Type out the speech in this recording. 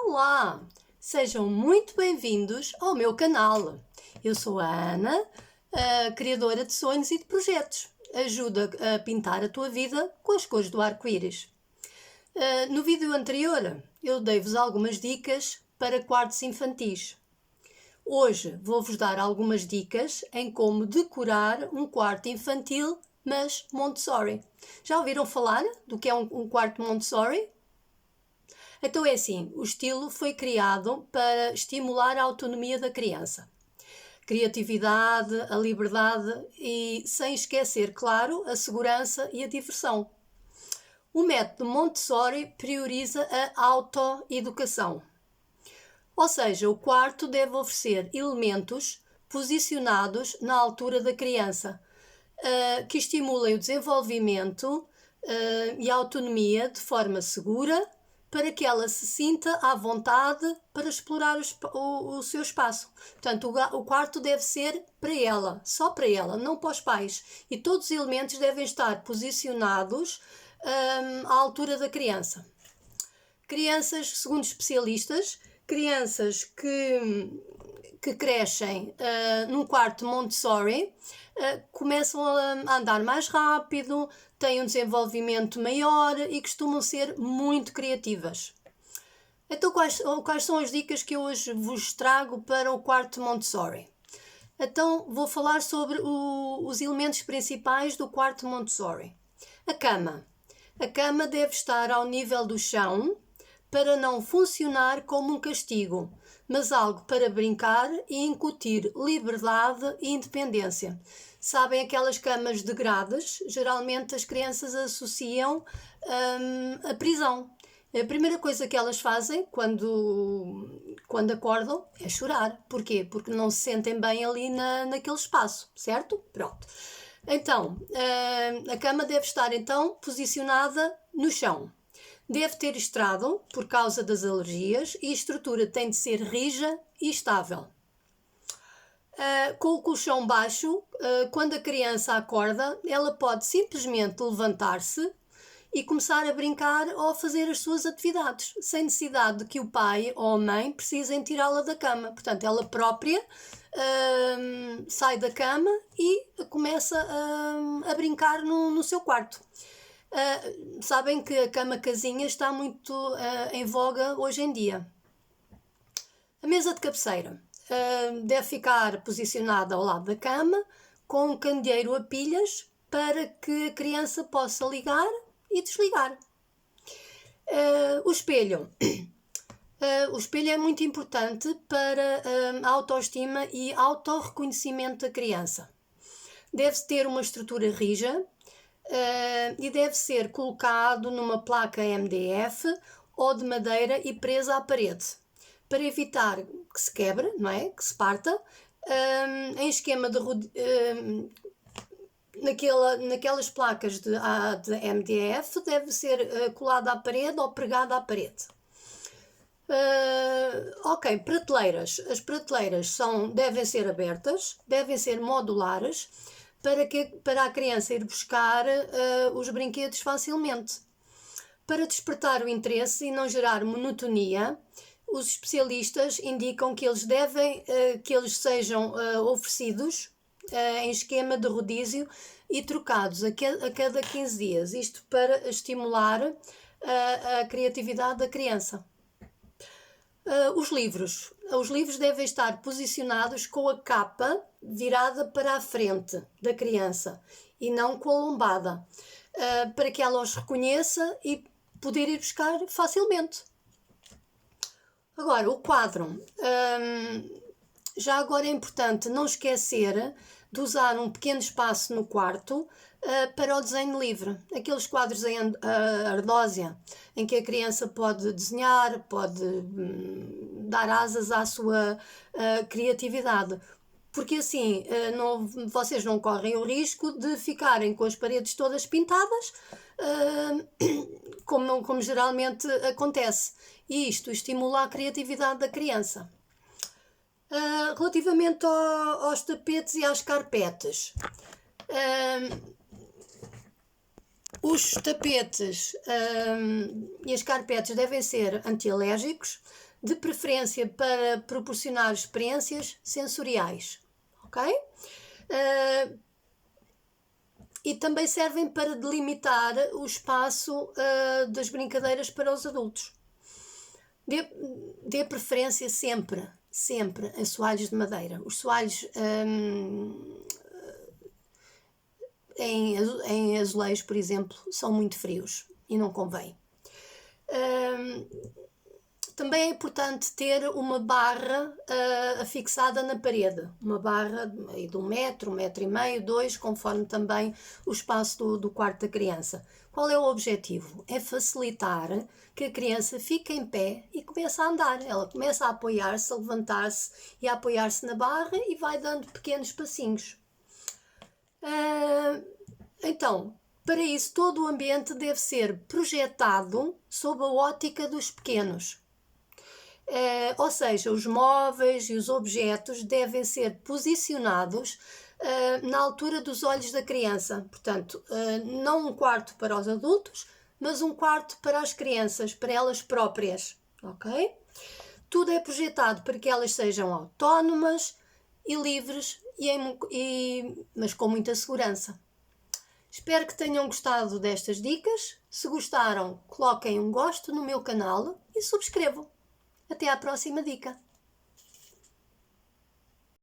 Olá, sejam muito bem-vindos ao meu canal. Eu sou a Ana, a criadora de sonhos e de projetos. Ajuda a pintar a tua vida com as cores do arco-íris. No vídeo anterior, eu dei-vos algumas dicas para quartos infantis. Hoje vou-vos dar algumas dicas em como decorar um quarto infantil, mas Montessori. Já ouviram falar do que é um quarto Montessori? Então é assim, o estilo foi criado para estimular a autonomia da criança, criatividade, a liberdade e, sem esquecer, claro, a segurança e a diversão. O método Montessori prioriza a autoeducação, ou seja, o quarto deve oferecer elementos posicionados na altura da criança, que estimulem o desenvolvimento e a autonomia de forma segura, para que ela se sinta à vontade para explorar o seu espaço. Portanto, o quarto deve ser para ela, só para ela, não para os pais. E todos os elementos devem estar posicionados à altura da criança. Crianças, segundo especialistas, crianças que crescem num quarto Montessori começam a andar mais rápido, têm um desenvolvimento maior e costumam ser muito criativas. Então, quais são as dicas que eu hoje vos trago para o quarto Montessori? Então, vou falar sobre os elementos principais do quarto Montessori. A cama. A cama deve estar ao nível do chão para não funcionar como um castigo, mas algo para brincar e incutir liberdade e independência. Sabem aquelas camas de grades? Geralmente as crianças associam a prisão. A primeira coisa que elas fazem quando acordam é chorar. Porquê? Porque não se sentem bem ali naquele espaço, certo? Pronto. Então, a cama deve estar então posicionada no chão. Deve ter estrado por causa das alergias e a estrutura tem de ser rija e estável. Com o colchão baixo, quando a criança acorda, ela pode simplesmente levantar-se e começar a brincar ou a fazer as suas atividades, sem necessidade de que o pai ou a mãe precisem tirá-la da cama. Portanto, ela própria sai da cama e começa a brincar no seu quarto. Sabem que a cama casinha está muito em voga hoje em dia. A mesa de cabeceira deve ficar posicionada ao lado da cama, com um candeeiro a pilhas para que a criança possa ligar e desligar. O espelho. O espelho é muito importante para a autoestima e autorreconhecimento da criança. Deve ter uma estrutura rija e deve ser colocado numa placa MDF ou de madeira e presa à parede, para evitar que se quebre, não é? Que se parta, em esquema de naquelas placas de MDF, deve ser colada à parede ou pregada à parede. Ok, prateleiras. As prateleiras devem ser abertas, devem ser modulares, para a criança ir buscar os brinquedos facilmente. Para despertar o interesse e não gerar monotonia, os especialistas indicam que eles sejam oferecidos em esquema de rodízio e trocados a cada 15 dias. Isto para estimular a criatividade da criança. Os livros. Os livros devem estar posicionados com a capa virada para a frente da criança e não com a lombada, para que ela os reconheça e poder ir buscar facilmente. Agora, o quadro. Já agora é importante não esquecer de usar um pequeno espaço no quarto para o desenho livre. Aqueles quadros em ardósia, em que a criança pode desenhar, pode dar asas à sua criatividade. Porque assim vocês não correm o risco de ficarem com as paredes todas pintadas, como geralmente acontece. E isto estimula a criatividade da criança. Relativamente aos tapetes e às carpetes, os tapetes e as carpetes devem ser antialérgicos, de preferência para proporcionar experiências sensoriais, ok? E também servem para delimitar o espaço das brincadeiras para os adultos. Dê preferência sempre a soalhos de madeira. Os soalhos em azulejos, por exemplo, são muito frios e não convém. Também é importante ter uma barra afixada na parede, uma barra de 1 metro, 1,5 metro, 2, conforme também o espaço do quarto da criança. Qual é o objetivo? É facilitar que a criança fique em pé e comece a andar. Ela começa a apoiar-se, a levantar-se e a apoiar-se na barra e vai dando pequenos passinhos. Então, para isso, todo o ambiente deve ser projetado sob a ótica dos pequenos. Ou seja, os móveis e os objetos devem ser posicionados na altura dos olhos da criança. Portanto, não um quarto para os adultos, mas um quarto para as crianças, para elas próprias. Ok? Tudo é projetado para que elas sejam autónomas e livres, mas com muita segurança. Espero que tenham gostado destas dicas. Se gostaram, coloquem um gosto no meu canal e subscrevam. Até à próxima dica!